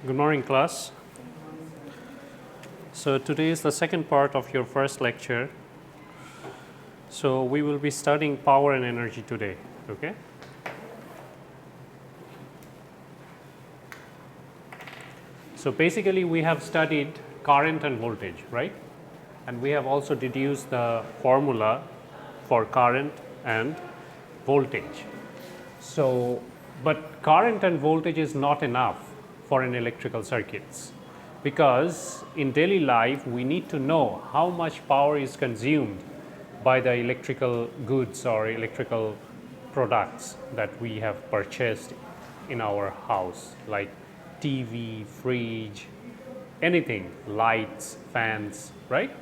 Good morning, class. So today is the second part of your first lecture. So we will be studying power and energy today, okay? So basically we have studied current and voltage, right? And we have also deduced the formula for current and voltage. So, but current and voltage is not enough for an electrical circuits, because in daily life we need to know how much power is consumed by the electrical goods or electrical products that we have purchased in our house, like TV, fridge, anything, lights, fans, right?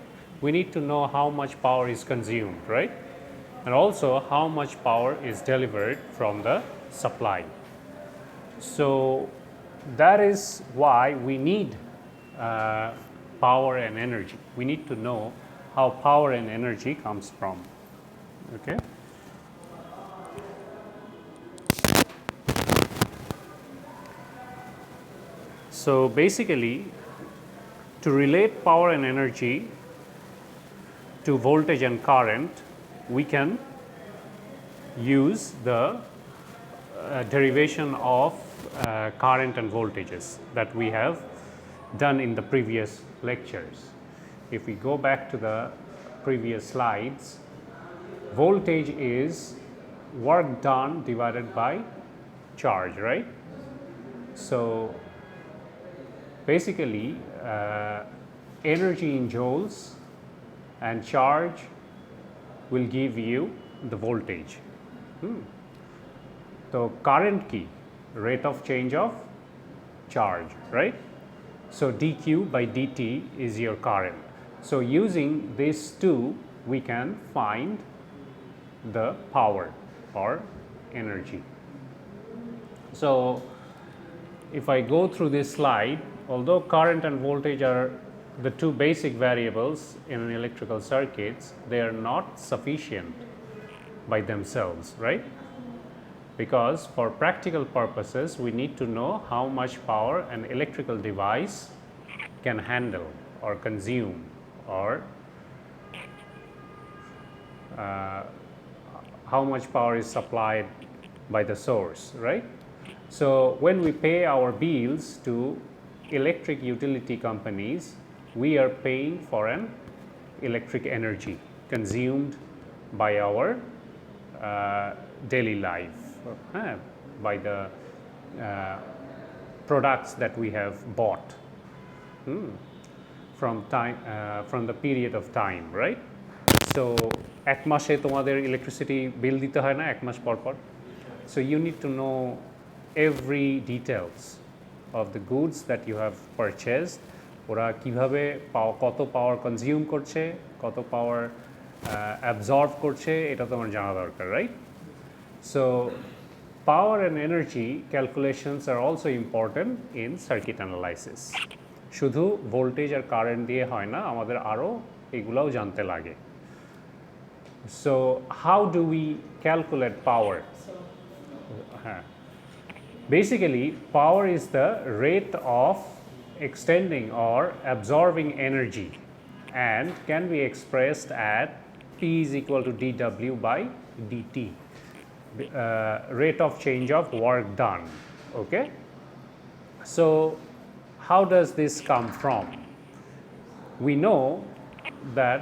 We need to know how much power is consumed, right? And also how much power is delivered from the supply. So that is why we need power and energy. We need to know how power and energy comes from, okay? So basically, to relate power and energy to voltage and current, we can use the derivation of current and voltages that we have done in the previous lectures. If we go back to the previous slides, voltage is work done divided by charge, right? So basically energy in joules and charge will give you the voltage. So current key, rate of change of charge, right? So dq by dt is your current. So using these two, we can find the power or energy. So if I go through this slide, although current and voltage are the two basic variables in an electrical circuits, they are not sufficient by themselves, right? Because for practical purposes, we need to know how much power an electrical device can handle or consume, or how much power is supplied by the source, right? So when we pay our bills to electric utility companies, we are paying for an electric energy consumed by our daily life, by the products that we have bought from the period of time, right? So এক মাসে তোমাদের electricity bill দিতে হয় না এক মাস পর পর? So you need to know every details of the goods that you have purchased. ওরা কিভাবে কত পাওয়ার কনজিউম করছে, কত পাওয়ার অ্যাবজর্ব করছে, এটা তোমার জানা দরকার, right? So power and energy calculations are also important in circuit analysis. শুধু ভোল্টেজ আর কারেন্ট দিয়ে হয় না, আমাদের আরও এগুলাও জানতে লাগে. So how do we calculate power? Basically, power is the rate of extending or absorbing energy and can be expressed at P is equal to dW by dt, rate of change of work done, okay? So how does this come from? We know that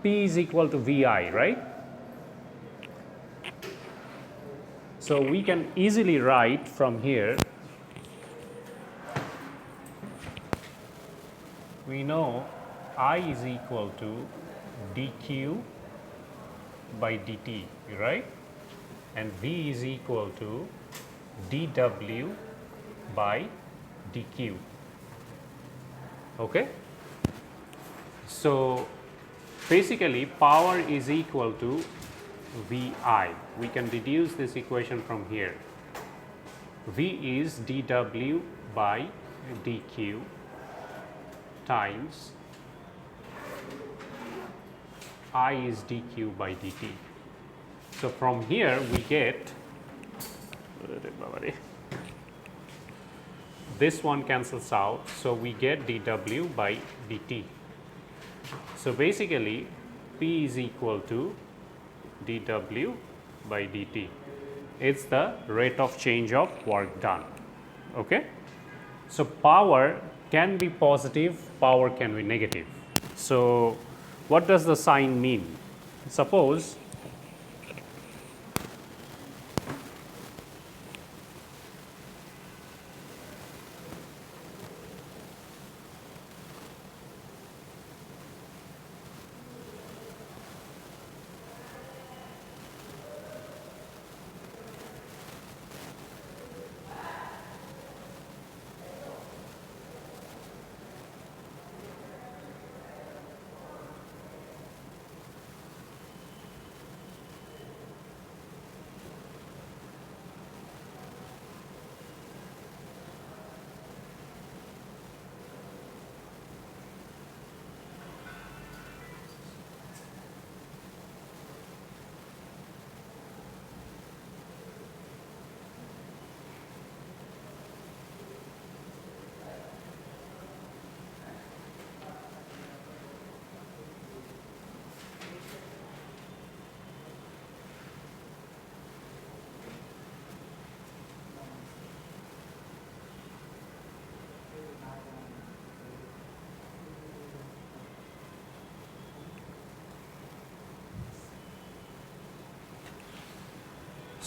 P is equal to VI, right? So we can easily write from here, we know I is equal to dq by dt, right? And V is equal to dW by dq, okay? So basically power is equal to VI. We can deduce this equation from here. V is dW by dq times I is dq by dt. So from here we get this one cancels out, so we get dW by dt. So basically P is equal to dW by dt. It's the rate of change of work done. Okay? So power can be positive, power can be negative. So what does the sign mean? Suppose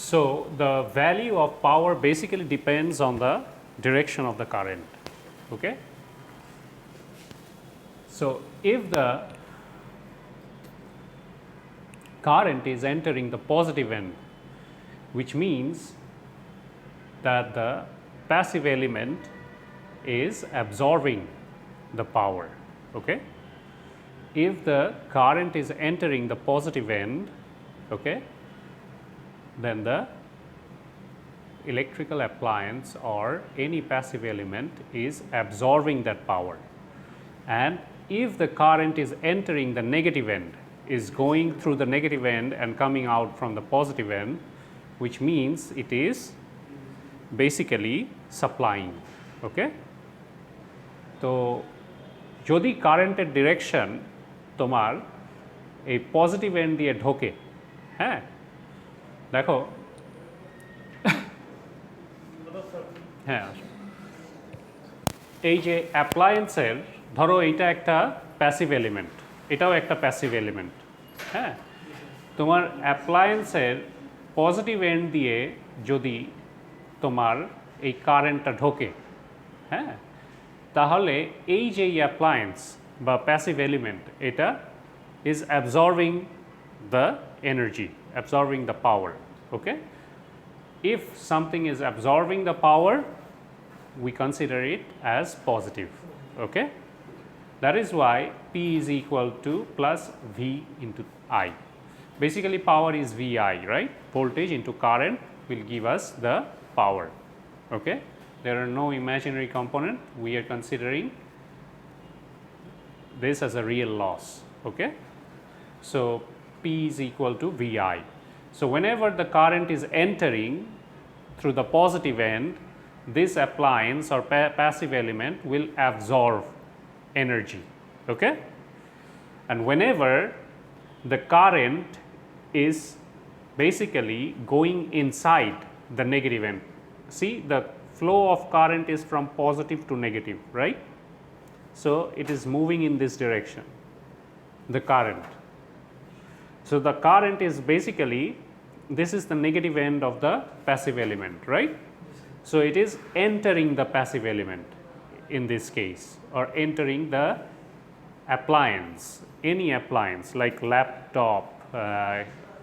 so the value of power basically depends on the direction of the current. Okay? So if the current is entering the positive end, which means that the passive element is absorbing the power. Okay? If the current is entering the positive end, okay, then the electrical appliance or any passive element is absorbing that power. And if the current is entering the negative end, is going through the negative end and coming out from the positive end, which means it is basically supplying. Okay? তো যদি কারেন্টের direction তোমার এই positive and দিয়ে ঢোকে, হ্যাঁ, দেখো হ্যাঁ, এই যে অ্যাপ্লায়েন্সের ধরো এইটা একটা প্যাসিভ এলিমেন্ট, এটাও একটা প্যাসিভ এলিমেন্ট, হ্যাঁ, তোমার অ্যাপ্লায়েন্সের পজিটিভ এন্ড দিয়ে যদি তোমার এই কারেন্টটা ঢোকে, হ্যাঁ, তাহলে এই যে অ্যাপ্লায়েন্স বা প্যাসিভ এলিমেন্ট এটা is absorbing the energy, absorbing the power. Okay? If something is absorbing the power, we consider it as positive. Okay? That is why P is equal to plus V into I. Basically power is VI, right? Voltage into current will give us the power. Okay? There are no imaginary component. We are considering this as a real loss. Okay? So P is equal to VI. So whenever the current is entering through the positive end, this appliance or passive element will absorb energy. Okay? And whenever the current is basically going inside the negative end, see the flow of current is from positive to negative, right? So it is moving in this direction, the current. So the current is basically, this is the negative end of the passive element, right? So it is entering the passive element in this case, or entering the appliance, any appliance like laptop,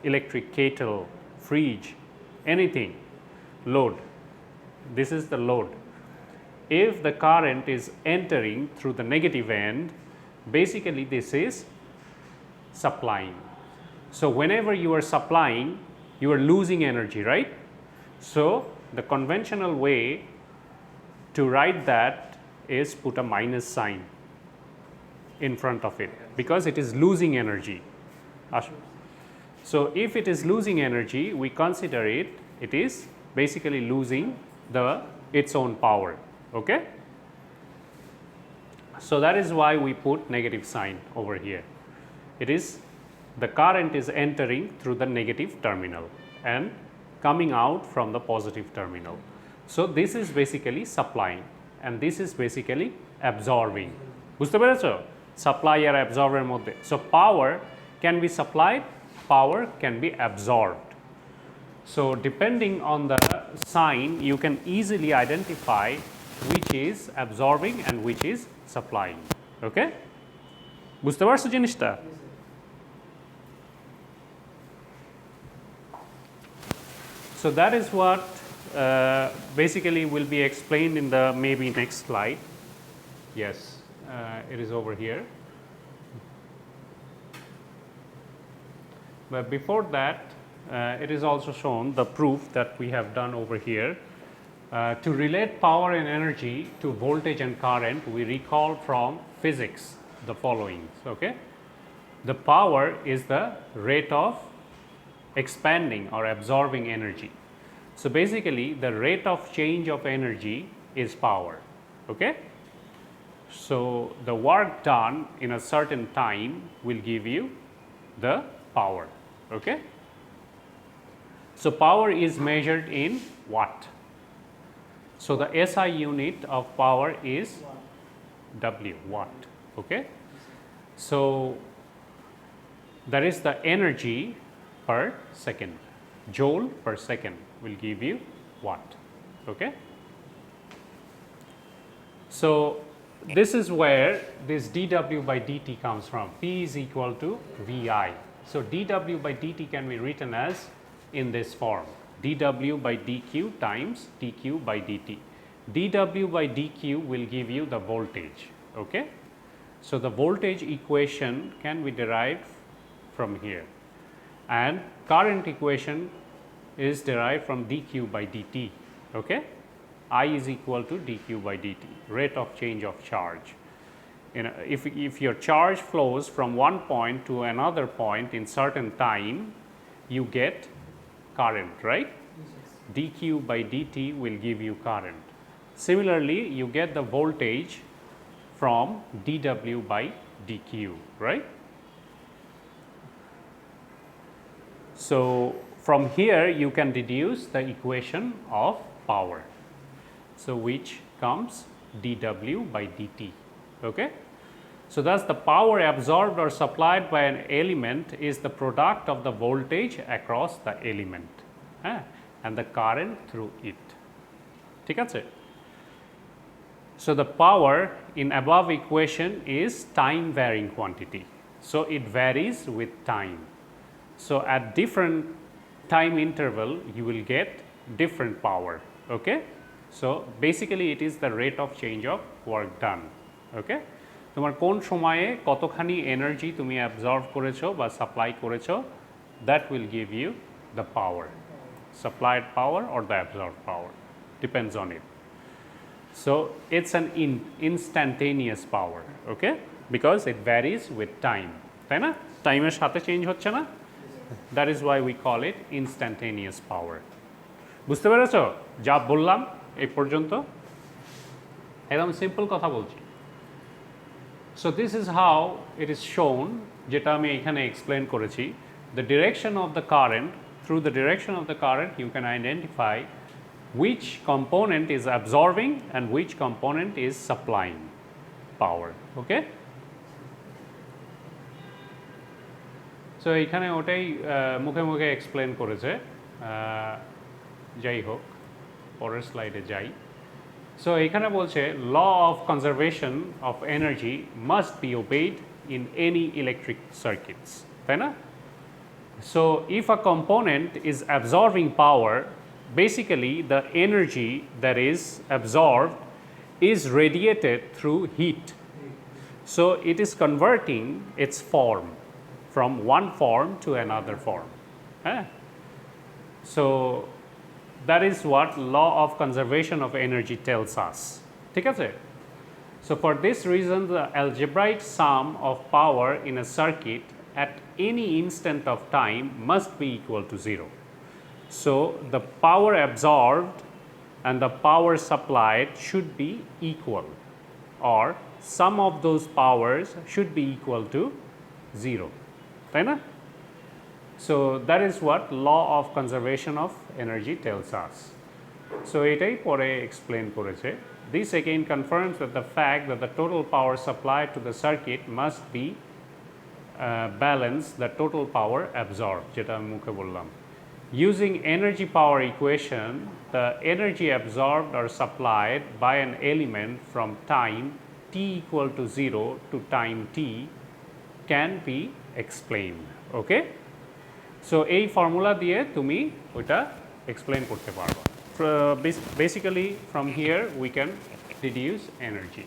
electric kettle, fridge, anything, load. This is the load. If the current is entering through the negative end, basically this is supplying. So whenever you are supplying, you are losing energy, right? So the conventional way to write that is put a minus sign in front of it because it is losing energy. So if it is losing energy, we consider it is basically losing its own power. Okay, so that is why we put negative sign over here. It is the current is entering through the negative terminal and coming out from the positive terminal. So this is basically supplying and this is basically absorbing. বুঝতে পেরেছো? Supply আর absorb এর মধ্যে. So power can be supplied, power can be absorbed. So depending on the sign, you can easily identify which is absorbing and which is supplying. Okay? বুঝতে পারছো জিনিসটা? So that is what basically will be explained in the maybe next slide. Yes, it is over here. But before that, it is also shown the proof that we have done over here. To relate power and energy to voltage and current, we recall from physics the following. Okay, the power is the rate of expanding or absorbing energy. So basically the rate of change of energy is power. Okay, so the work done in a certain time will give you the power. Okay, so power is measured in watt. So the SI unit of power is W, watt. Okay, so that is the energy per second. Joule per second will give you watt. Okay, so this is where this dW by dt comes from. P is equal to VI. So dW by dt can be written as in this form, dW by dq times dq by dt. dW by dq will give you the voltage. Okay, so the voltage equation can be derived from here, and current equation is derived from dq by dt. Okay, I is equal to dq by dt, rate of change of charge. If your charge flows from one point to another point in certain time, you get current, right? dq by dt will give you current. Similarly, you get the voltage from dw by dq, right? So from here you can deduce the equation of power, so which comes dw by dt. Okay, so thus the power absorbed or supplied by an element is the product of the voltage across the element and the current through it. ঠিক আছে? So the power in above equation is time varying quantity, so it varies with time. So at different time interval you will get different power. Okay, so basically it is the rate of change of work done. Okay, তোমার কোন সময়ে কতখানি energy তুমি absorb করেছো বা supply করেছো, that will give you the power, supplied power or the absorbed power, depends on it. So it's an instantaneous power. Okay, because it varies with time, তাই না? টাইমের সাথে চেঞ্জ হচ্ছে না, that is why we call it instantaneous power. বুঝতে পেরেছো যা বললাম এই পর্যন্ত? একদম সিম্পল কথা বলছি. So this is how it is shown, যেটা আমি এখানে এক্সপ্লেন করেছি. The direction of the current, through the direction of the current you can identify which component is absorbing and which component is supplying power. Okay, so এখানে ওটাই মুখে মুখে explain করেছে. যাই হোক, পরের স্লাইডে যাই. সো এখানে বলছে law of conservation of energy must be obeyed in any electric circuits, তাই না? So if a component is absorbing power, basically the energy that is absorbed is radiated through heat. So it is converting its form from one form to another form. So that is what law of conservation of energy tells us. ঠিক আছে? So for this reason the algebraic sum of power in a circuit at any instant of time must be equal to 0. So the power absorbed and the power supplied should be equal, or sum of those powers should be equal to 0, তাই না? So that is what law of conservation of energy tells us. So এটাই পরে explain করেছে. This again confirms that the fact that the total power supplied to the circuit must be balance the total power absorbed, যেটা আমি মুখে বললাম. Using energy power equation, the energy absorbed or supplied by an element from time t equal to 0 to time t can be explained. Okay? So এই formula দিয়ে তুমি ওটা explain করতে পারবে. Basically from here we can deduce energy,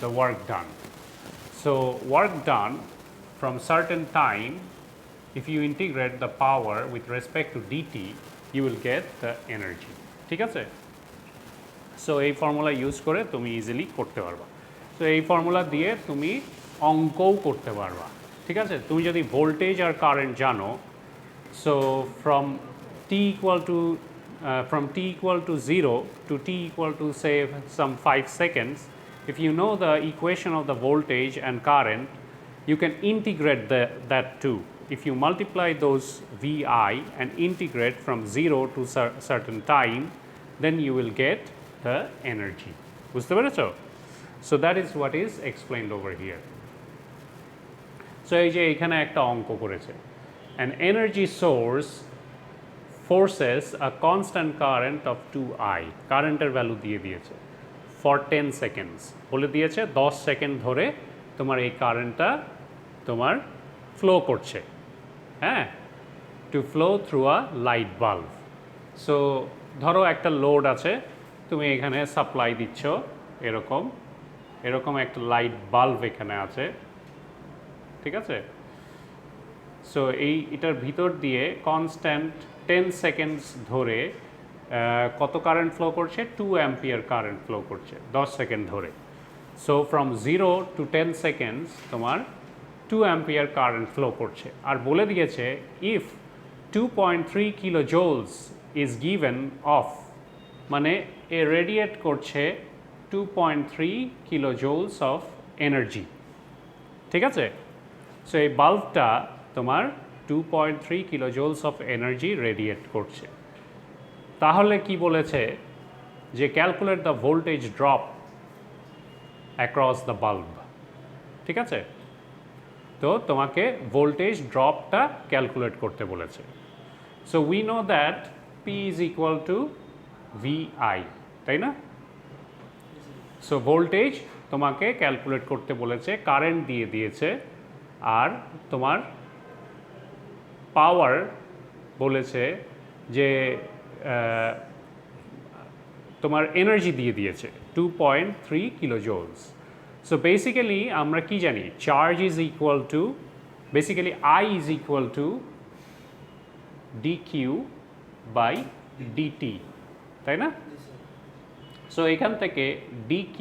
the work done. So work done from certain time, if you integrate the power with respect to dt, you will get the energy. ঠিক আছে? So এই formula use করে তুমি easily করতে পারবা. So এই formula দিয়ে তুমি অঙ্কও করতে পারবা. ঠিক আছে? তুমি যদি ভোল্টেজ আর কারেন্ট জানো, so from t equal to 0 to t equal to say some 5 seconds, if you know the equation of the voltage and current, you can integrate that too. If you multiply those VI and integrate from 0 to certain time, then you will get the energy. বুঝতে পেরেছো? So that is what is explained over here. So এই যে এখানে একটা অঙ্ক করেছে. An energy source forces a constant current of 2I. কারেন্টের value দিয়ে দিয়েছে for 10 seconds. বলে দিয়েছে 10 সেকেন্ড ধরে তোমার এই কারেন্টটা তোমার ফ্লো করছে, হ্যাঁ, to flow through a light bulb. So ধরো একটা লোড আছে, তুমি এখানে সাপ্লাই দিচ্ছ, এরকম একটা লাইট বাল্ব এখানে আছে, ঠিক আছে? সো এটার ভিতর দিয়ে কনস্ট্যান্ট 10 সেকেন্ডস ধরে কত কারেন্ট ফ্লো করছে? 2 অ্যাম্পিয়ার কারেন্ট ফ্লো করছে 10 সেকেন্ড ধরে. সো ফ্রম 0 to 10 সেকেন্ডস তোমার 2 অ্যাম্পিয়ার কারেন্ট ফ্লো করছে. আর বলে দিয়েছে if 2.3 kilo joules is given off, মানে এ রেডিয়েট করছে 2.3 কিলো জোলস অফ এনার্জি. ঠিক আছে? সো এই বাল্বটা তোমার 2.3 kilo joules of energy radiate করছে. তাহলে কি বলেছে যে calculate the voltage drop across the bulb. ঠিক আছে? তো তোমাকে ভোল্টেজ ড্রপটা ক্যালকুলেট করতে বলেছে. So we know that P is equal to VI, তাই না? সো ভোল্টেজ তোমাকে ক্যালকুলেট করতে বলেছে, কারেন্ট দিয়ে দিয়েছে, আর তোমার পাওয়ার বলেছে যে তোমার এনার্জি দিয়ে দিয়েছে 2.3 কিলো জোলস. So basically আমরা কি জানি? Charge is equal to, basically I is equal to dq by dt, তাই না? সো এখান থেকে dq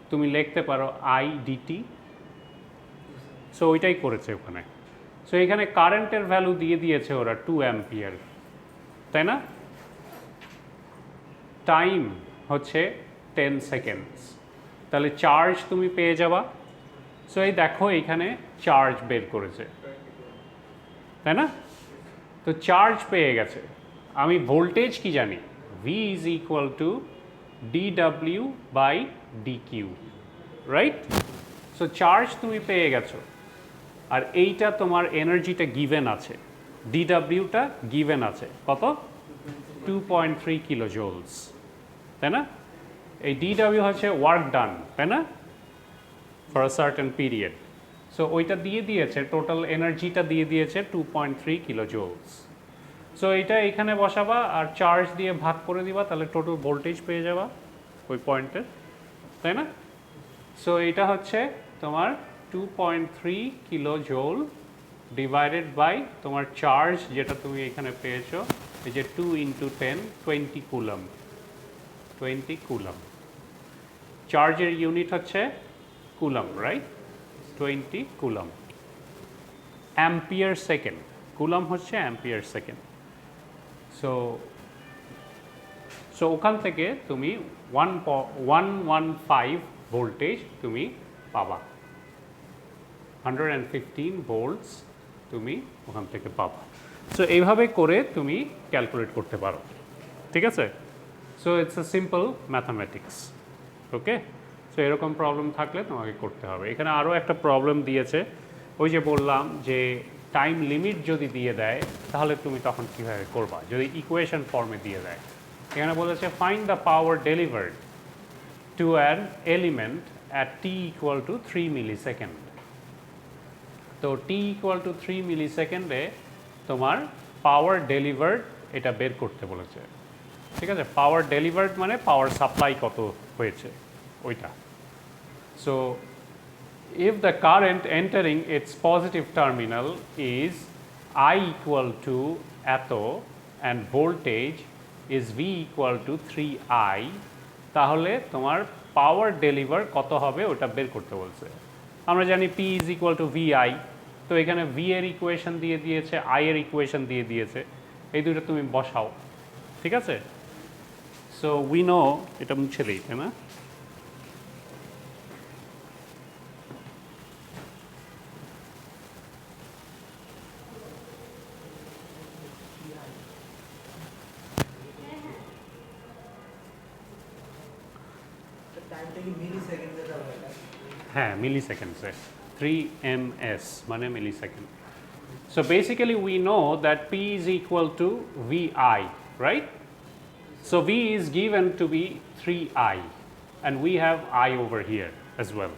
তুমি লিখতে পারো I dt. সো ওইটাই করেছে ওখানে. সো এখানে কারেন্টের ভ্যালু দিয়ে দিয়েছে ওরা 2 অ্যাম্পিয়ার, তাই না? টাইম হচ্ছে 10 সেকেন্ডস. তাহলে চার্জ তুমি পেয়ে যাবা. সো এই দেখো এইখানে চার্জ বের করেছে, তাই না? তো চার্জ পেয়ে গেছে. আমি ভোল্টেজ কি জানি? V is equal to dW by dQ, right? So charge তুমি পেয়ে গেছো, আর এইটা তোমার এনার্জিটা গিভেন আছে, dWটা গিভেন আছে কত? 2.3 কিলো জোলস, তাই না? এই dW হচ্ছে ওয়ার্ক ডান, তাই না, for a certain period. So ওইটা দিয়ে দিয়েছে, টোটাল এনার্জিটা দিয়ে দিয়েছে 2.3 কিলো জোলস. সো এইটা এখানে বসাবা আর চার্জ দিয়ে ভাগ করে দিবা, তাহলে টোটাল ভোল্টেজ পেয়ে যাবা ওই পয়েন্টের, তাই না? সো এটা হচ্ছে তোমার 2.3 কিলো জোল ডিভাইডেড বাই তোমার চার্জ, যেটা তুমি এখানে পেয়েছো, এই যে 2 × 10 20 কুলম, 20 কুলম. চার্জের ইউনিট হচ্ছে coulomb, right? 20 coulomb. Ampere second, coulomb হচ্ছে অ্যাম্পিয়ার সেকেন্ড. সো সো ওখান থেকে তুমি 115 ভোল্টেজ তুমি পাবা, 115 ভোল্টস তুমি ওখান থেকে পাবা। সো এইভাবে করে তুমি ক্যালকুলেট করতে পারো, ঠিক আছে? So it's a simple mathematics, okay? So এরকম প্রবলেম থাকলে তোমাকে করতে হবে। এখানে আরও একটা প্রবলেম দিয়েছে, ওই যে বললাম যে টাইম লিমিট যদি দিয়ে দেয় তাহলে তুমি তখন কীভাবে করবা যদি ইকুয়েশন ফর্মে দিয়ে দেয়। এখানে বলেছে find the power delivered to an element at T equal to 3 millisecond. তো টি ইকুয়াল টু 3 মিলিসেকেন্ডে তোমার পাওয়ার ডেলিভার্ড এটা বের করতে বলেছে, ঠিক আছে? পাওয়ার ডেলিভার্ড মানে পাওয়ার সাপ্লাই কত হয়েছে ওইটা। So if the current entering its positive terminal is I equal to এতো and voltage is V equal to 3I, তাহলে তোমার পাওয়ার ডেলিভার কত হবে ওটা বের করতে বলছে। আমরা জানি P is equal to VI, তো এখানে V এর ইকুয়েশন দিয়ে দিয়েছে, I এর ইকুয়েশন দিয়ে দিয়েছে, এই দুটো তুমি বসাও, ঠিক আছে? সো উই নো, এটা মুছে দিই, তাই না? হ্যাঁ, মিলিসেকেন্ডসে 3 ms মানে millisecond. So basically we know that P is equal to VI, right? So V is given to be 3I and we have I over here as well.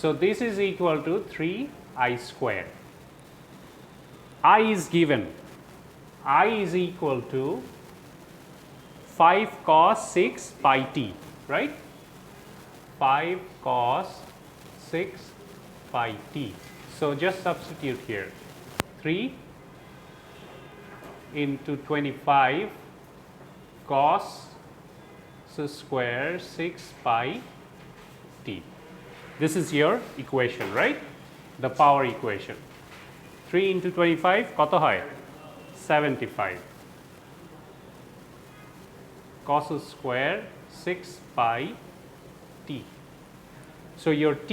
So this is equal to 3I square. I is given. I is equal to 5 cos 6 pi t, right? 5 cos 6 pi t. So just substitute here. 3 into 25 cos square 6 pi t. This is your equation, right? The power equation. 3 into 25 কত হয়? 75. Cos square 6 pi t. So your t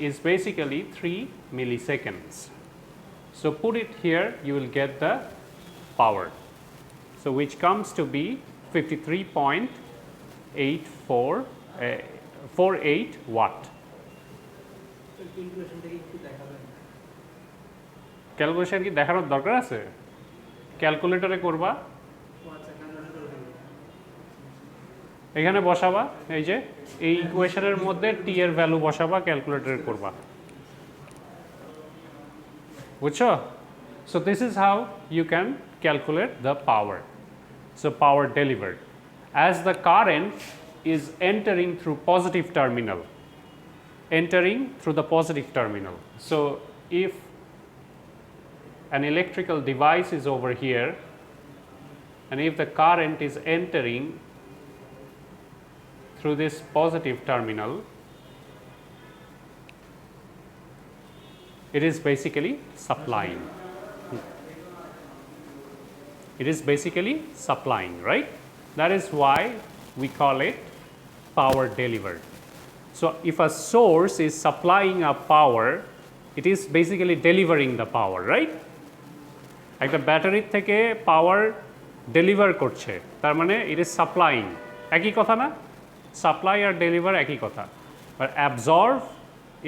is basically 3 milliseconds. So put it here, you will get the power. So which comes to be 53.48 watt. Calculation কি দেখানোর দরকার আছে? ক্যালকুলেটরে করবা, এখানে বসাবা, এই যে এই ইকুয়েশনের মধ্যে টি এর ভ্যালু বসাবা, ক্যালকুলেটরে করবা, বুঝছো? So this is how you can calculate the power. So power delivered as the current is entering through positive terminal, entering through the positive terminal. So if an electrical device is over here and if the current is entering through this positive terminal, it is basically supplying. It is basically supplying, right? That is why we call it power delivered. So if a source is supplying a power, it is basically delivering the power, right? একটা battery থেকে পাওয়ার deliver করছে, তার মানে it is supplying, একই কথা না? Supply আর deliver একই কথা, বাট অ্যাবজর্ভ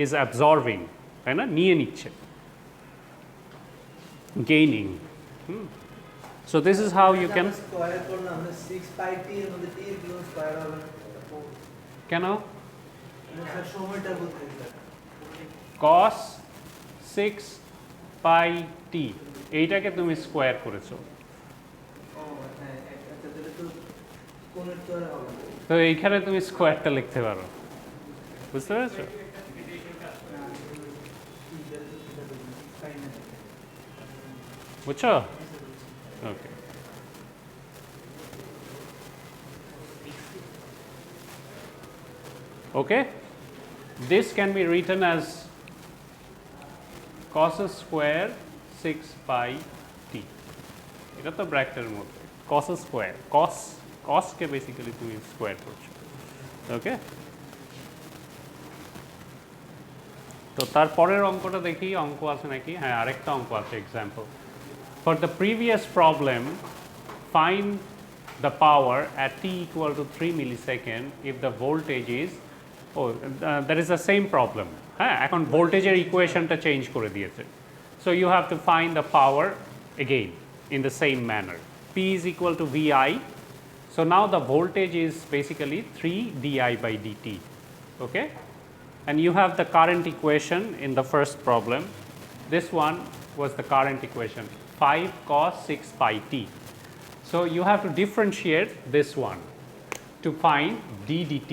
ইজ অ্যাবজর্ভিং, তাই না? নিয়ে নিচ্ছে, gaining. So this is how you can, can cos 6 pi t এইটাকে তুমি স্কোয়ার করেছো, তো এইখানে তুমি স্কোয়ারটা লিখতে পারো, বুঝতে পেরেছো? বুঝছো? ওকে, okay, this can be written as cos square 6 pi t, এটা তো ব্র্যাকেটের মধ্যে cos square, cos কসকে বেসিক্যালি তুমি স্কোয়ার করছো ওকে। তো তারপরের অঙ্কটা দেখি, অঙ্ক আছে নাকি? হ্যাঁ, আরেকটা অঙ্ক আছে example. For the previous problem find the power at t equal to 3 millisecond if the voltage is that is the same problem হ্যাঁ এখন ভোল্টেজের ইকুয়েশনটা চেঞ্জ করে দিয়েছে so you have to find the power again in the same manner p is equal to vi so now the voltage is basically 3 di by dt okay and you have the current equation in the first problem this one was the current equation 5 cos 6 pi t. So you have to differentiate this one to find d dt.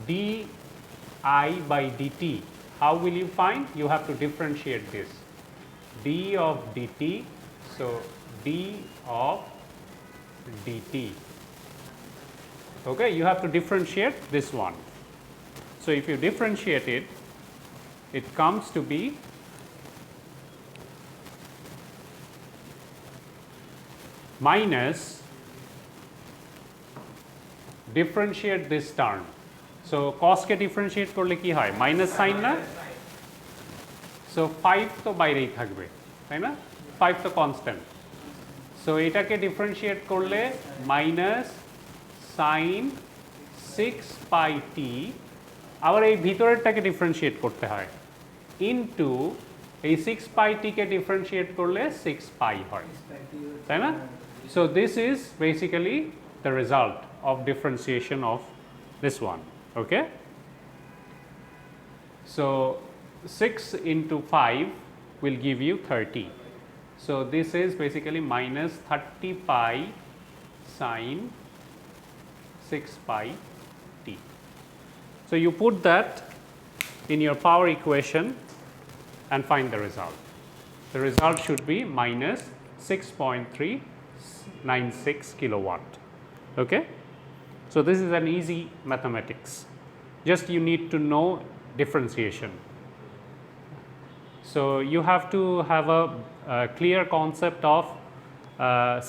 di by dt. How will you find? You have to differentiate this. d of dt. So d of dt. Okay, you have to differentiate this one. So if you differentiate it, it comes to be minus differentiate this term. So cos K differentiate করলে কি হয়? Minus sine না? So 5 তো বাইরেই থাকবে তাই না? 5 তো কনস্ট্যান্ট। সো এটাকে ডিফারেন্সিয়েট করলে মাইনাস সাইন 6 পাই টি আবার এই ভিতরেরটাকে ডিফারেন্সিয়েট করতে হয় ইনটু এই 6 পাই টিকে ডিফারেন্সিয়েট করলে 6 পাই হয় তাই না? So this is basically the result of differentiation of this one, okay? So 6 into 5 will give you 30. So this is basically minus 30 pi sine 6 pi t. So you put that in your power equation and find the result. The result should be minus 6.396 kilowatt. Okay? So this is an easy mathematics. Just you need to know differentiation. So you have to have a clear concept of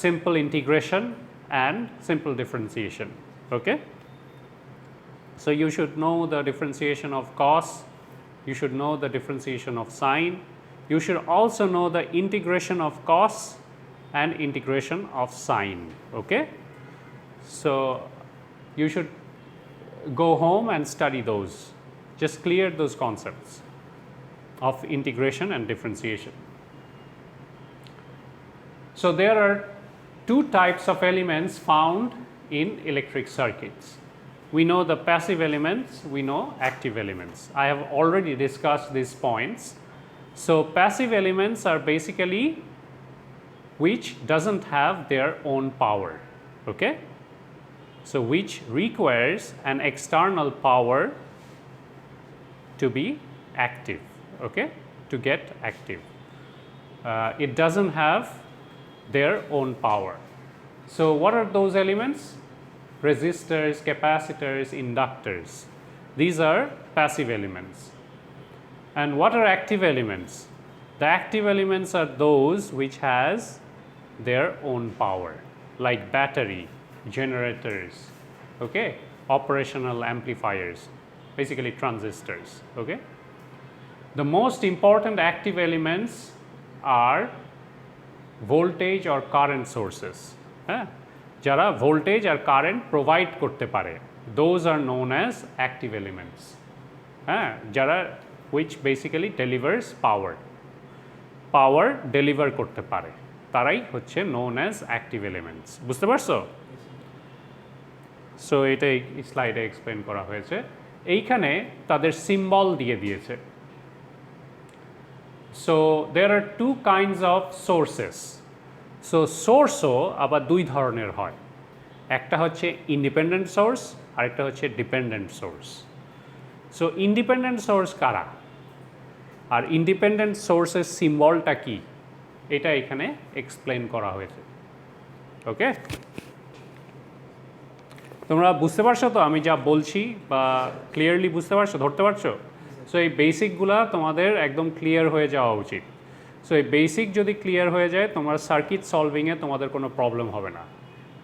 simple integration and simple differentiation. Okay? So you should know the differentiation of cos, you should know the differentiation of sine, you should also know the integration of cos and integration of sine. Okay? So you should go home and study those. Just clear those concepts of integration and differentiation. So there are two types of elements found in electric circuits. We know the passive elements, we know active elements. I have already discussed these points. So passive elements are basically which doesn't have their own power, okay? So which requires an external power to be active, okay? To get active. It doesn't have their own power. So what are those elements? Resistors, capacitors, inductors. These are passive elements. And what are active elements? The active elements are those which has their own power, like battery, generators, okay? Operational amplifiers, basically transistors, okay? The most important active elements are voltage or current sources. যারা voltage আর current provide করতে পারে those are known as active elements. যারা which basically delivers power deliver করতে পারে তারাই হচ্ছে known as active elements. বুঝতে পারছো? সো এটা এই স্লাইডে এক্সপ্লেন করা হয়েছে। এইখানে তাদের সিম্বল দিয়ে দিয়েছে। So there are two kinds of sources. So সোর্সও আবার দুই ধরনের হয়, একটা হচ্ছে ইন্ডিপেন্ডেন্ট সোর্স আরেকটা হচ্ছে dependent source. So independent source কারা আর ইন্ডিপেন্ডেন্ট সোর্সের সিম্বলটা কি এটা এখানে এক্সপ্লেন করা হয়েছে। ওকে, তোমরা বুঝতে পারছো তো আমি যা বলছি, বা ক্লিয়ারলি বুঝতে পারছো, ধরতে পারছো? সো এই বেসিকগুলা তোমাদের একদম ক্লিয়ার হয়ে যাওয়া উচিত। সো এই বেসিক যদি ক্লিয়ার হয়ে যায় তোমার সার্কিট সলভিংয়ে তোমাদের কোনো প্রবলেম হবে না।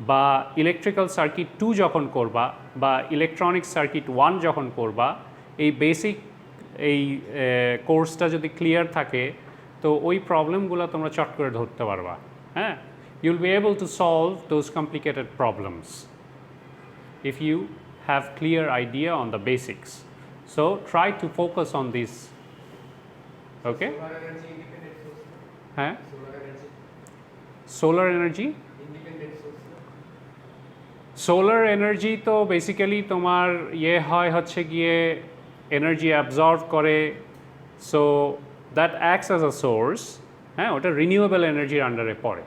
বা ইলেকট্রিক্যাল সার্কিট 2 যখন করবা বা ইলেকট্রনিক সার্কিট 1 যখন করবা, এই বেসিক এই কোর্সটা যদি ক্লিয়ার থাকে তো ওই প্রবলেমগুলো তোমরা চট করে ধরতে পারবা। হ্যাঁ, you'll be able to solve those complicated problems if you have clear idea on the basics. So try to focus on this. Okay? Solar energy independent source. Huh? Solar energy Solar energy? independent source. Solar energy তো basically তোমার ইয়ে হয় হচ্ছে গিয়ে energy absorb করে, so that acts as a source. হ্যাঁ, ওটা renewable এনার্জির আন্ডারে পড়ে।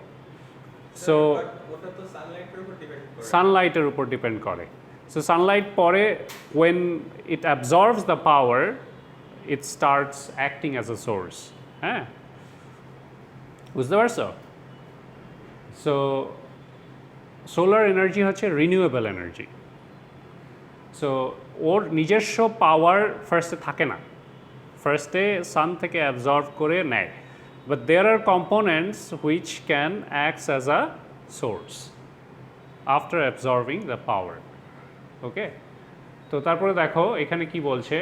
সো ওটা তো সানলাইটের উপর ডিপেন্ড করে। সানলাইটের উপর ডিপেন্ড করে। সো সানলাইট পরে when it absorbs the power it starts acting as a source. হ্যাঁ, বুঝতে পারছো? সো সোলার এনার্জি হচ্ছে রিনিউয়েবল এনার্জি। সো ওর নিজস্ব পাওয়ার ফার্স্টে থাকে না, ফার্স্টে সান থেকে অ্যাবজর্ব করে নেয়, but there are components which can acts as a source after absorbing the power. Okay, তো তারপরে দেখো এখানে কি বলছে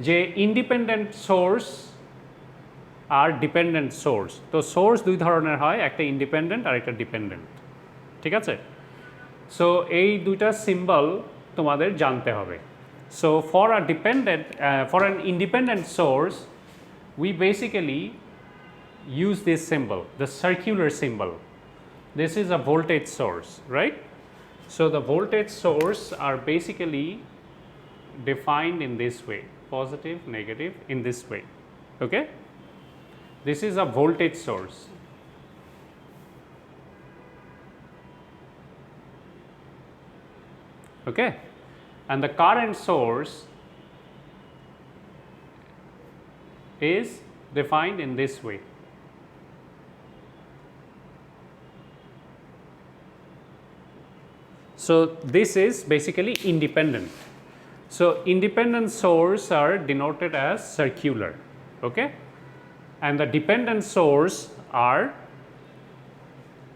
যে ইন্ডিপেন্ডেন্ট সোর্স আর ডিপেন্ডেন্ট সোর্স। তো সোর্স দুই ধরনের হয়, একটা ইন্ডিপেন্ডেন্ট আর একটা ডিপেন্ডেন্ট। ঠিক আছে? সো এই দুইটা সিম্বল তোমাদের জানতে হবে। So for a dependent for an independent source we basically use this symbol, the circular symbol. This is a voltage source, right? So the voltage source are basically defined in this way, positive, negative, in this way. Okay? This is a voltage source. Okay? And the current source is defined in this way. So this is basically independent. So independent source are denoted as circular. Okay? And the dependent source are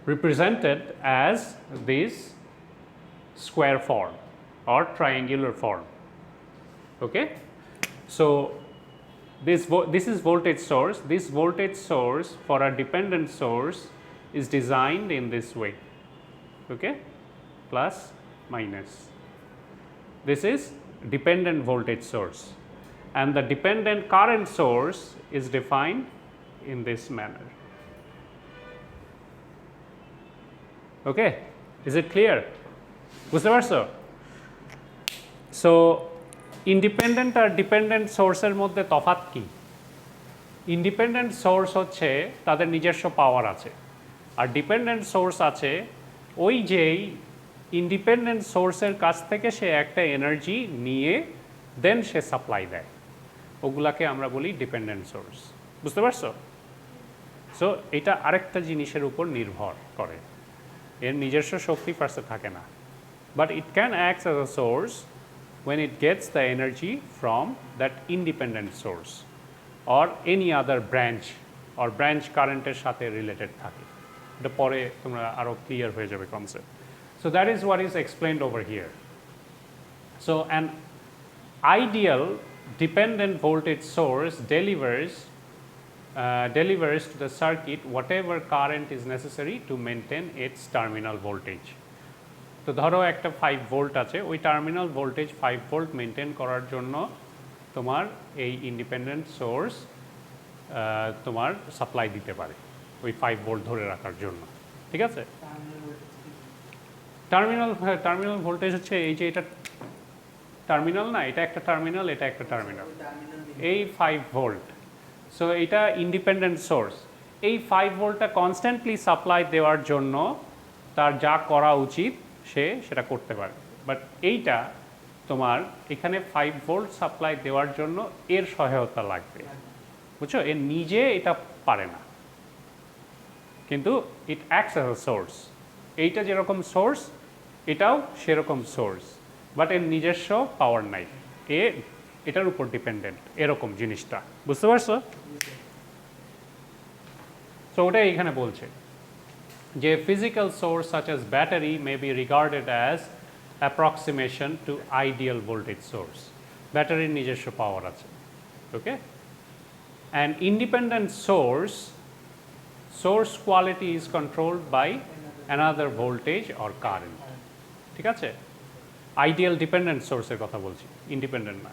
represented as this square form or triangular form. Okay? So this is voltage source. This voltage source for a dependent source is designed in this way. Okay? Plus, minus. This is dependent voltage source. And the dependent current source is defined in this manner. Okay? Is it clear? বুঝতে পারছো? So independent আর dependent সোর্সের মধ্যে তফাৎ কি? Independent source হচ্ছে তাদের নিজস্ব পাওয়ার আছে, আর ডিপেন্ডেন্ট সোর্স আছে ওই যেই ইন্ডিপেন্ডেন্ট সোর্সের কাছ থেকে সে একটা এনার্জি নিয়ে দেন সে সাপ্লাই দেয়, ওগুলাকে আমরা বলি ডিপেন্ডেন্ট সোর্স। বুঝতে পারছো? সো এটা আরেকটা জিনিসের উপর নির্ভর করে, এর নিজস্ব শক্তি ফার্স্টে থাকে না, but it can act as a source when it gets the energy from that independent source or any other branch or branch current এর সাথে related থাকে। এটা পরে তোমরা আরো ক্লিয়ার হয়ে যাবে concept. So that is what is explained over here. So an ideal dependent voltage source delivers to the circuit whatever current is necessary to maintain its terminal voltage. তো ধরো একটা 5 ভোল্ট আছে, ওই টার্মিনাল ভোল্টেজ 5 ভোল্ট মেনটেন করার জন্য তোমার এই independent source তোমার সাপ্লাই দিতে পারে ওই 5 ভোল্ট ধরে রাখার জন্য। ঠিক আছে? টার্মিনাল ভোল্টেজ হচ্ছে এই যে এটা টার্মিনাল না, এটা একটা টার্মিনাল, এটা একটা টার্মিনাল, এই 5 ভোল্ট। সো এটা ইন্ডিপেন্ডেন্ট সোর্স। এই 5 ভোল্টটা কনস্ট্যান্টলি সাপ্লাই দেওয়ার জন্য তার যা করা উচিত সে সেটা করতে পারে, বাট এইটা তোমার এখানে 5 ভোল্ট সাপ্লাই দেওয়ার জন্য এর সহায়তা লাগবে। বুঝছো? এর নিজে এটা পারে না, কিন্তু ইট অ্যাক্টস অ্যাজ আ সোর্স। এইটা যেরকম সোর্স এটাও সেরকম সোর্স, বাট এর নিজস্ব পাওয়ার নাই, এটার উপর ডিপেন্ডেন্ট, এরকম জিনিসটা। বুঝতে পারছো? তো ওটাই এখানে বলছে। যে physical source such as battery may be regarded as approximation to ideal voltage source. ব্যাটারির নিজস্ব পাওয়ার আছে, ওকে? And independent source quality is controlled by another voltage or current. ঠিক আছে? আইডিয়াল ডিপেন্ডেন্ট সোর্সের কথা বলছি, ইন্ডিপেন্ডেন্ট না।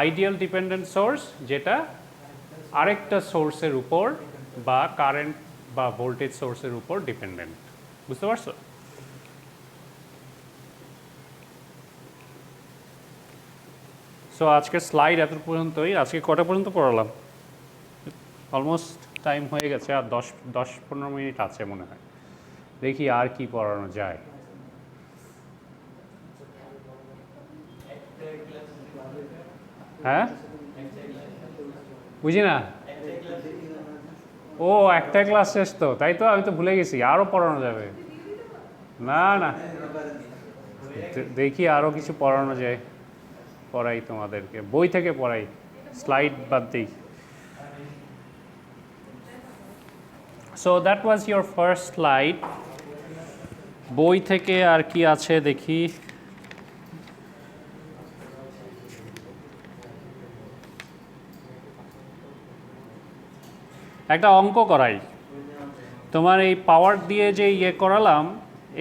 আইডিয়াল ডিপেন্ডেন্ট সোর্স যেটা আরেকটা সোর্সের উপর বা কারেন্ট বা ভোল্টেজ সোর্সের উপর ডিপেন্ডেন্ট। বুঝতে পারছো? সো আজকের স্লাইড এত পর্যন্তই। আজকে কটা পর্যন্ত পড়ালাম? অলমোস্ট টাইম হয়ে গেছে, আর 10-15 মিনিট আছে মনে হয়। দেখি আর কি পড়ানো যায়। হ্যাঁ, বুঝি না। ও, একটা ক্লাস শেষ তো, তাই তো, আমি তো ভুলে গেছি। আরও পড়ানো যাবে। না না, দেখি আরও কিছু পড়ানো যায়, পড়াই তোমাদেরকে, বই থেকে পড়াই, স্লাইড বাদ দিই। So that was your first slide. বই থেকে আর কি আছে দেখি। একটা অঙ্ক করাই তোমার, এই পাওয়ার দিয়ে যে ইয়ে করালাম,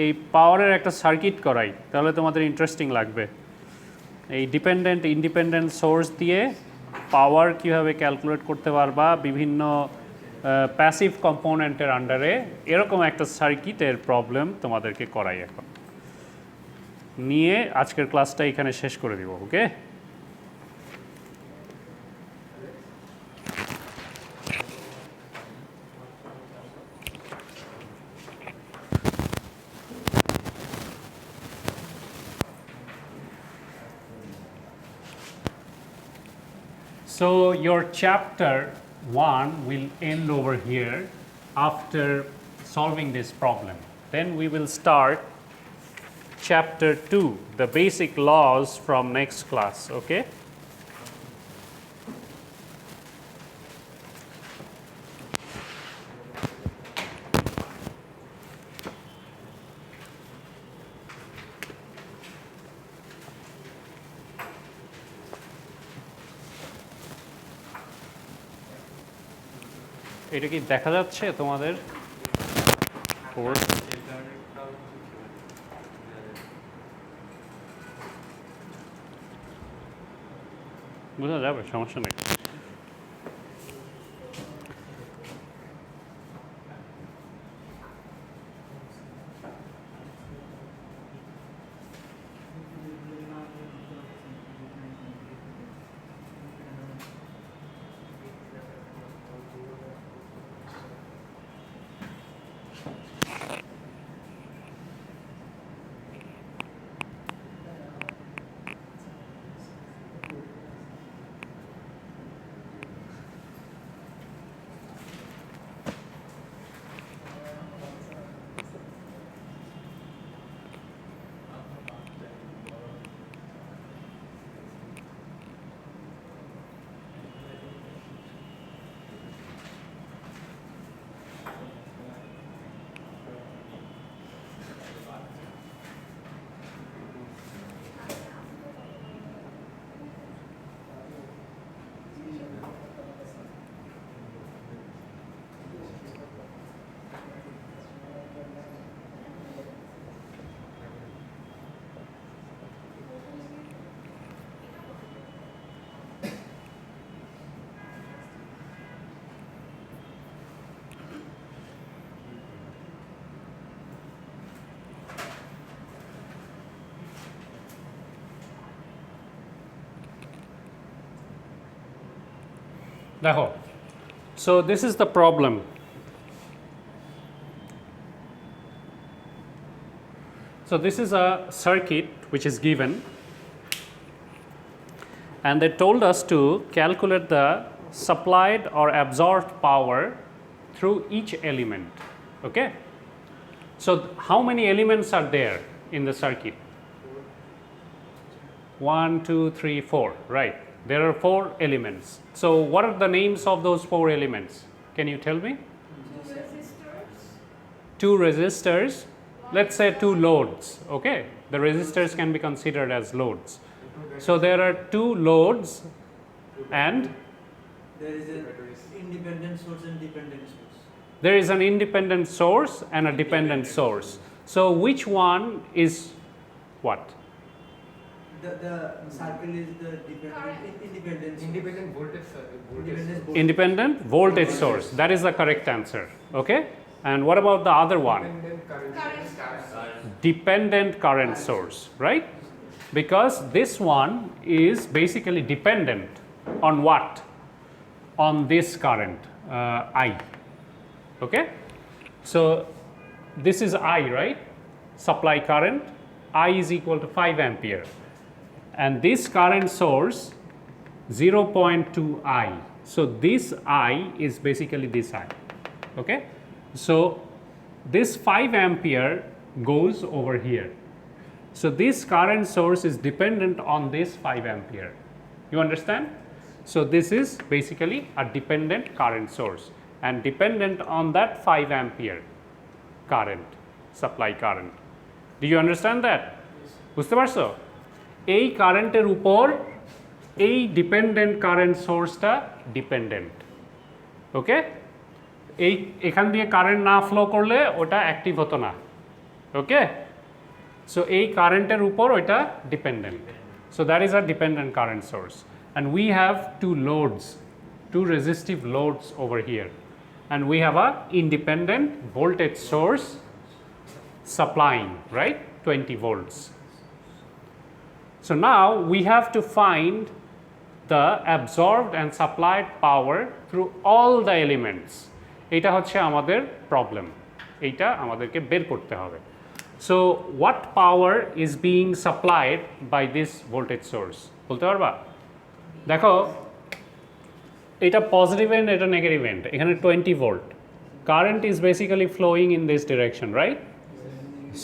এই পাওয়ারের একটা সার্কিট করাই, তাহলে তোমাদের ইন্টারেস্টিং লাগবে। এই ডিপেন্ডেন্ট ইন্ডিপেন্ডেন্ট সোর্স দিয়ে পাওয়ার কীভাবে ক্যালকুলেট করতে পারবা বিভিন্ন প্যাসিভ কম্পোনেন্টের আন্ডারে, এরকম একটা সার্কিটের প্রবলেম তোমাদেরকে করাই এখন নিয়ে আজকের ক্লাসটা এখানে শেষ করে দিব। ওকে, so your chapter 1 will end over here after solving this problem. Then we will start chapter 2, the basic laws, from next class. Okay? এটা কি দেখা যাচ্ছে তোমাদের? বোঝা যাবে, সমস্যা নেই। দেখো, so this is the problem. So this is a circuit which is given, and they told us to calculate the supplied or absorbed power through each element. Okay? So how many elements are there in the circuit? 1, 2, 3, 4, right? There are 4 elements. So what are the names of those 4 elements? Can you tell me? 2 resistors. two resistors, let's say two loads, okay? The resistors can be considered as loads. So there are two loads and there is an independent source and dependent source. there is an independent source and a dependent source. So which one is what? The circle is the independent source. Independent voltage Independent Independent voltage source. That is the correct answer, okay? And what about the other one? Dependent current source, right? Because this one is basically dependent on what? On this current, I. Okay? So this is I, right? Supply current. I is equal to 5 ampere. And this current source, 0.2 I. So this I is basically this I. Okay? So this 5 ampere goes over here. So this current source is dependent on this 5 ampere. You understand? So this is basically a dependent current source and dependent on that 5 ampere current, supply current. Do you understand that? বুঝতে পারছো? এই কারেন্টের উপর এই dependent current সোর্সটা dependent. ওকে? এই এখান দিয়ে কারেন্ট না ফ্লো করলে ওটা অ্যাক্টিভ হতো না। ওকে? সো এই কারেন্টের উপর ওইটা dependent. So that is a dependent current source. And we have two loads, two resistive loads over here. And we have a independent voltage source supplying, right? 20 volts. So now we have to find the absorbed and supplied power through all the elements. এটা হচ্ছে আমাদের problem. এইটা আমাদেরকে বের করতে হবে. So what power is being supplied by this voltage source? বলতে পারবা? দেখো এটা পজিটিভ এন্ড এটা নেগেটিভ এন্ড এখানে 20 volt current is basically flowing in this direction right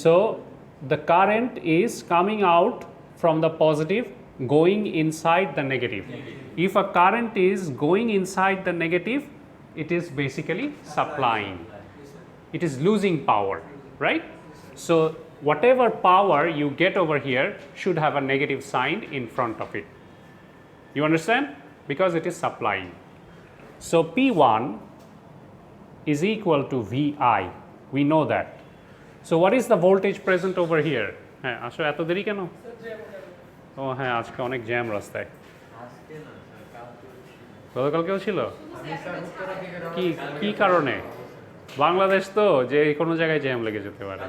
so the current is coming out from the positive going inside the negative if a current is going inside the negative it is basically supplying it is losing power right so whatever power you get over here should have a negative sign in front of it. You understand? Because it is supplying. So P1 is equal to VI. We know that. So what is the voltage present over here? হ্যাঁ আসলে এত দেরি কেন? ও হ্যাঁ আজকে অনেক jam রাস্তায়। গতকালকেও ছিল? কি কি কারণে? বাংলাদেশ তো যে কোনো জায়গায় জ্যাম লেগে যেতে পারে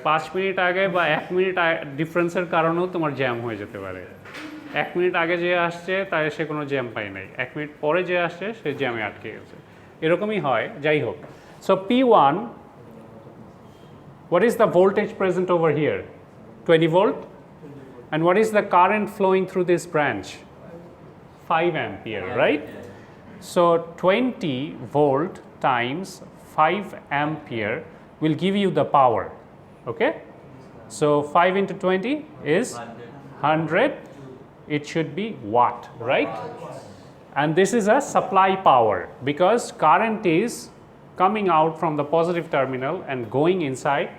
5 মিনিট আগে বা 1 মিনিট ডিফারেন্সের কারণেও তোমার জ্যাম হয়ে যেতে পারে 1 মিনিট আগে যে আসছে তাই সে কোনো জ্যাম পায় নাই 1 মিনিট পরে যে আসছে সে জ্যামে আটকে গেছে এরকমই হয় যাই হোক so P1 what is the voltage present over here 20 volt and what is the current flowing through this branch 5 ampere right so 20 volt times 5 ampere will give you the power okay so 5 into 20 is 100 it should be watt right and this is a supply power because current is coming out from the positive terminal and going inside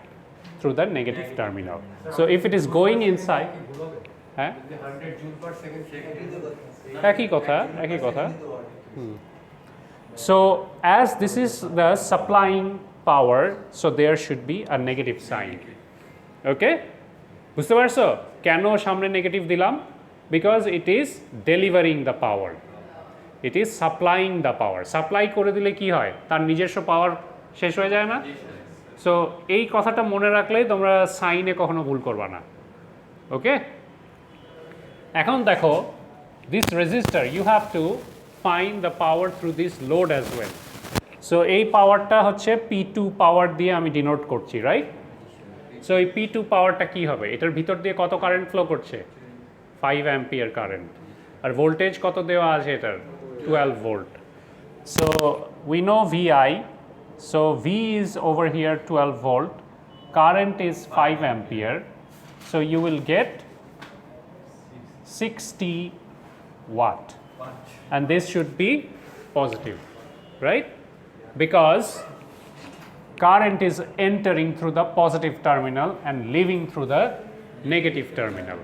through the negative terminal so if it is going inside একই কথা so as this is the supplying power so there should be a negative sign okay বুঝতে পারছো কেন সামনে negative দিলাম because it is delivering the power it is supplying the power supply করে দিলে কি হয় তার নিজস্ব পাওয়ার শেষ হয়ে যায় না সো এই কথাটা মনে রাখলেই তোমরা সাইনে কখনো ভুল করবা না ওকে এখন দেখো this resistor you have to find the power through this load as well so এই পাওয়ারটা হচ্ছে P2 পাওয়ার দিয়ে আমি ডিনোট করছি রাইট সো এই P2 পাওয়ারটা কি হবে এটার ভিতর দিয়ে কত কারেন্ট ফ্লো করছে 5 অ্যাম্পিয়ার কারেন্ট আর ভোল্টেজ কত দেওয়া আছে এটার 12 volt so we know VI so V is over here 12 volt current is 5 ampere so you will get 60 watt and this should be positive right because current is entering through the positive terminal and leaving through the negative terminal.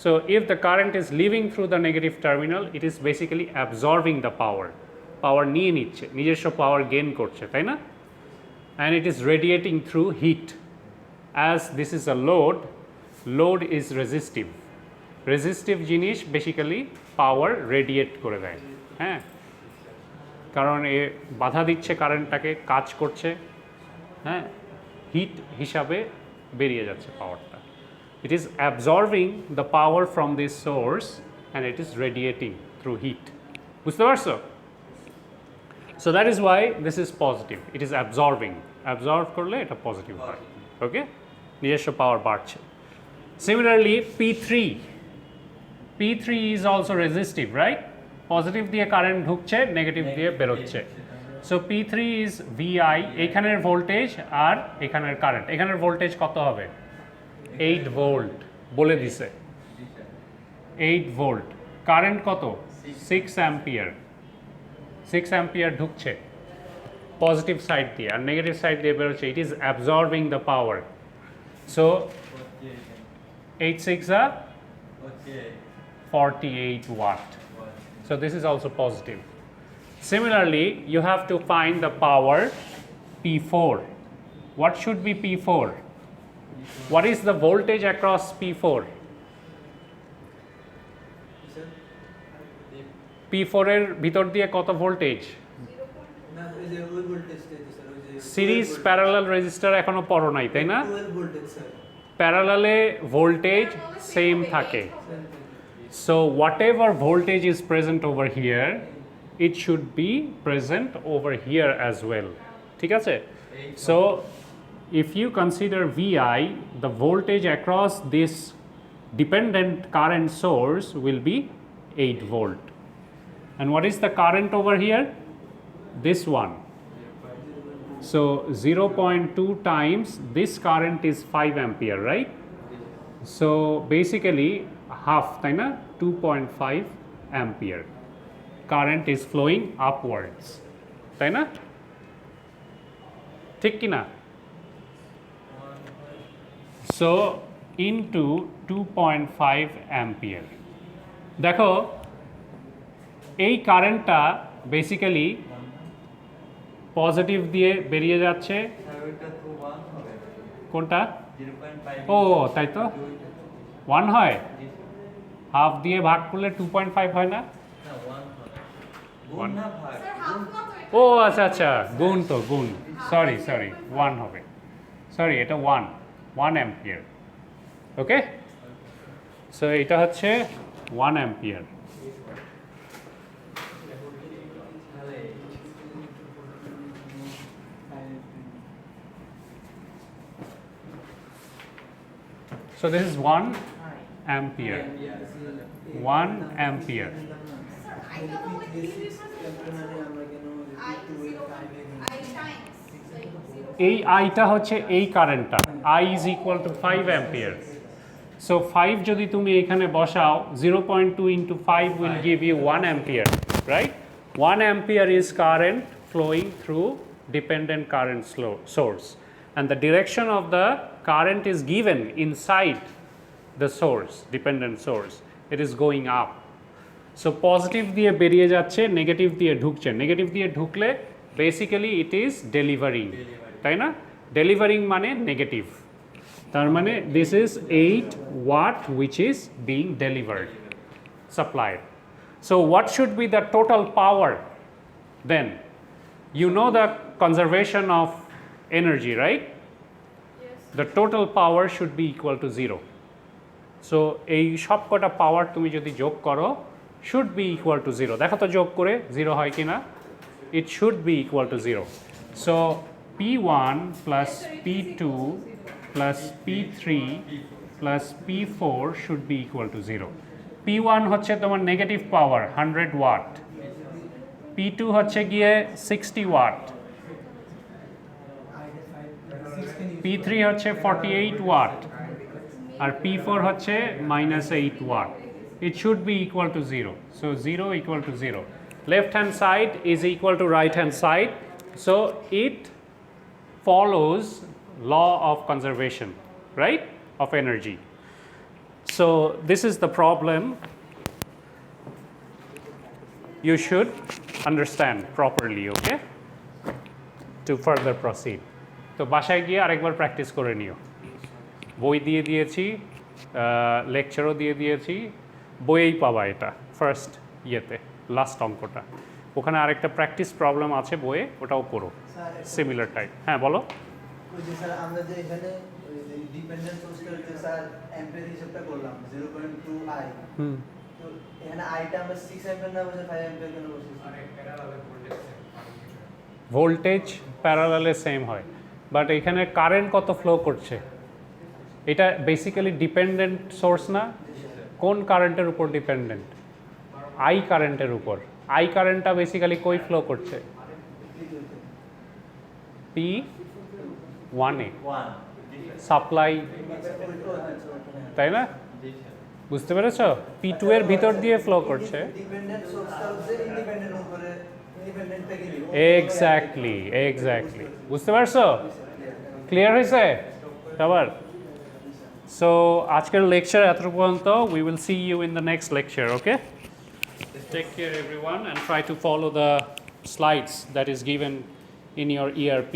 So if the current is leaving through the negative terminal, it is basically absorbing the power. Power নিয়ে নিচ্ছে, নিজস্ব power gain করছে, তাই না? And it is radiating through heat. As this is a load, load is resistive. Resistive জিনিস basically power radiate করে দেয়, হ্যাঁ, কারণ এ বাধা দিচ্ছে কারেন্টটাকে, কাজ করছে, হ্যাঁ, হিট হিসাবে বেরিয়ে যাচ্ছে পাওয়ারটা। It is absorbing the power from this source and it is radiating through heat. বুঝতে পারছো? So that is why this is positive. It is absorbing. Absorb করলে এটা পজিটিভ হয়, ওকে, নিজস্ব পাওয়ার বাড়ছে। Similarly, P3 is also resistive, right? Positive দিয়ে current ঢুকছে, negative দিয়ে বেরোচ্ছে। সো P3 is VI, এখানের ভোল্টেজ আর এখানের কারেন্ট। এখানের ভোল্টেজ কত হবে? 8 ভোল্ট বলে দিছে, 8 ভোল্ট। কারেন্ট কত? 6 অ্যাম্পিয়ার। 6 অ্যাম্পিয়ার ঢুকছে পজিটিভ সাইড দিয়ে আর নেগেটিভ সাইড দিয়ে বেরোচ্ছে। It is absorbing the power. So 8 6 are 48 watt. So this is also positive. Similarly, you have to find the power P4. What should be P4? What is the voltage across P4? P4 এর ভিতর দিয়ে কত voltage? না ওই যে ওই ভোল্টেজটা দিছে স্যার, ওই যে সিরিজ প্যারালাল রেজিস্টার এখনো পড়ো নাই, তাই না? 12 ভোল্টেজ স্যার। প্যারালালে ভোল্টেজ সেম থাকে। So whatever voltage is present over here, it should be present over here as well. ঠিক আছে? So if you consider VI, the voltage across this dependent current source will be 8 volt. And what is the current over here? This one. So 0.2 times this current is 5 ampere, right? So basically half, তাই না? 2.5 ampere current is flowing upwards, তাই না? ঠিক কি না? So into 2.5 ampere, দেখো এই কারেন্টটা বেসিক্যালি পজিটিভ দিয়ে বেরিয়ে যাচ্ছে। কোনটা? ও তাই তো 1 হয়, হাফ দিয়ে ভাগ করলে 2.5 হয় না? ও আচ্ছা আচ্ছা, গুণ তো গুণ, সরি 1 হবে, সরি এটা 1 অ্যাম্পিয়ার, ওকে। সো এটা হচ্ছে 1 ampere. So this is 1 ampere. 1 ampere. এই আইটা হচ্ছে এই কারেন্টটা, I is equal to 5 ampere. So 5 যদি তুমি এখানে বসাও, 0.2 into 5 will give you 1 ampere, right? 1 ampere is current flowing through dependent current source. And the direction of the current is given inside the source, dependent source. It is going up. So positive দিয়ে বেরিয়ে যাচ্ছে, negative দিয়ে ঢুকছে। Negative দিয়ে ঢুকলে basically it is delivering, তাই না? Delivering মানে নেগেটিভ, তার মানে this is 8 watt which is being delivered, supplied. So what should be the total power then? You know the conservation of energy, right? Yes. The total power should be equal to 0. So এই সব কটা পাওয়ার তুমি যদি যোগ করো, should be equal to 0. দেখো তো যোগ করে 0 হয় কিনা? It should be equal to 0. So P1 plus P2 plus P3 plus P4 should be equal to 0. P1 হচ্ছে তোমার নেগেটিভ পাওয়ার 100 ওয়াট, P2 হচ্ছে গিয়ে 60 ওয়াট, P3 হচ্ছে 48 ওয়াট আর P4 হচ্ছে -8 watt. It should be equal to 0. So 0 equal to 0. Left hand side is equal to right hand side. So it follows law of conservation, right, of energy. So this is the problem you should understand properly, okay, to further proceed. তো বাসায় গিয়ে আরেকবার practice করে নিও। বই দিয়ে দিয়েছি, লেকচারও দিয়ে দিয়েছি, বইয়েই পাবা এটা ফার্স্ট ইয়েতে, লাস্ট অঙ্কটা। ওখানে আরেকটা প্র্যাকটিস প্রবলেম আছে বইয়ে, ওটাও করো সিমিলার টাইপ। হ্যাঁ বলো। ওই যে স্যার আমরা যে এখানে ডিপেন্ডেন্ট সোর্সের যে স্যার অ্যাম্পিয়ার হিসাবটা করলাম 0.2 আই, তো এখানে আইটা আমরা 6 অ্যাম্পিয়ার না বসে 5 অ্যাম্পিয়ার কেন বসেছি? ভোল্টেজ প্যারালালে সেম হয়, বাট এখানে কারেন্ট কত ফ্লো করছে এটা বেসিক্যালি ডিপেন্ডেন্ট সোর্স না। কোন কারেন্টের উপর ডিপেন্ডেন্ট? আই কারেন্টের উপর। আই কারেন্টটা বেসিক্যালি কই ফ্লো করছে? পি ওয়ানে সাপ্লাই, তাই না? বুঝতে পেরেছ? পি টু এর ভিতর দিয়ে ফ্লো করছে। ডিপেন্ডেন্ট সোর্সটা হচ্ছে ইন্ডিপেন্ডেন্ট উপরে ইন্ডিপেন্ডেন্টটাকে নিব। Exactly, exactly. বুঝতে পারছো? ক্লিয়ার হয়েছে সবার? সো আজকের লেকচার এতটুকু পর্যন্ত। We will see you in the next lecture, okay? Take care everyone and try to follow the slides that is given in your ERP.